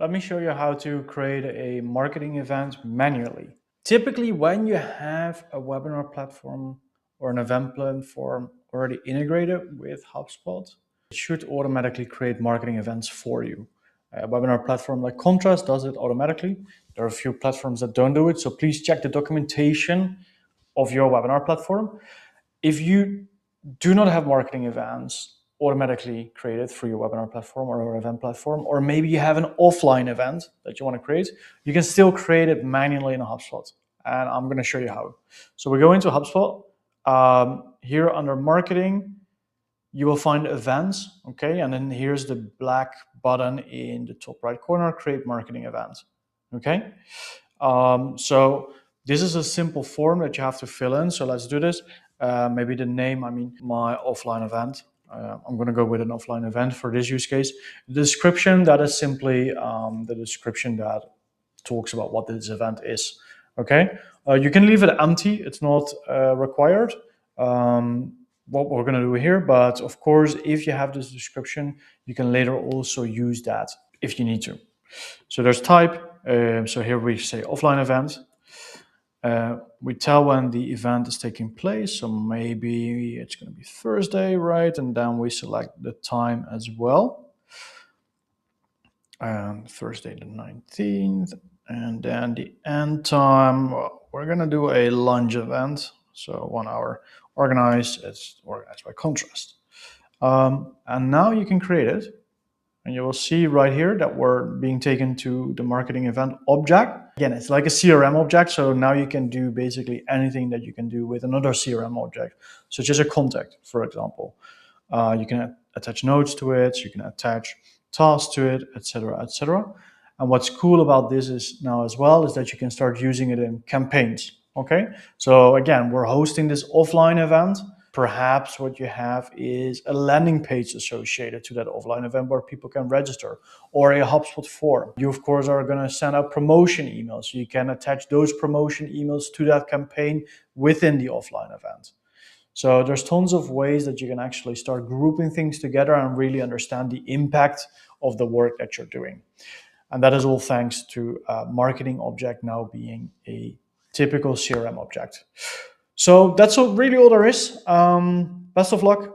Let me show you how to create a marketing event manually. Typically, when you have a webinar platform or an event platform already integrated with HubSpot, it should automatically create marketing events for you. A webinar platform like Contrast does it automatically. There are a few platforms that don't do it, so please check the documentation of your webinar platform. If you do not have marketing events automatically created through your webinar platform or your event platform, or maybe you have an offline event that you want to create, you can still create it manually in a HubSpot. And I'm going to show you how. So we go into HubSpot. Here under marketing, you will find events, okay? And then here's the black button in the top right corner, create marketing event, okay? So this is a simple form that you have to fill in. So let's do this. Maybe the name, I mean, my offline event. I'm going to go with an offline event for this use case. The description, that is simply the description that talks about what this event is. Okay, you can leave it empty. It's not required. What we're going to do here, but of course, if you have this description, you can later also use that if you need to. So there's type. So here we say offline event. We tell when the event is taking place. So maybe it's going to be Thursday, right? And then we select the time as well. Thursday the 19th. And then the end time, well, we're going to do a lunch event. So 1 hour organized. It's organized by Contrast. And now you can create it. And you will see right here that we're being taken to the marketing event object. Again, it's like a CRM object. So now you can do basically anything that you can do with another CRM object, such as a contact, for example. You can attach notes to it. You can attach tasks to it, etc., etc. And what's cool about this is now as well is that you can start using it in campaigns. Okay. So again, we're hosting this offline event. Perhaps what you have is a landing page associated to that offline event where people can register, or a HubSpot form. You, of course, are going to send out promotion emails. So you can attach those promotion emails to that campaign within the offline event. So there's tons of ways that you can actually start grouping things together and really understand the impact of the work that you're doing. And that is all thanks to marketing object now being a typical CRM object. So that's really all there is. Best of luck.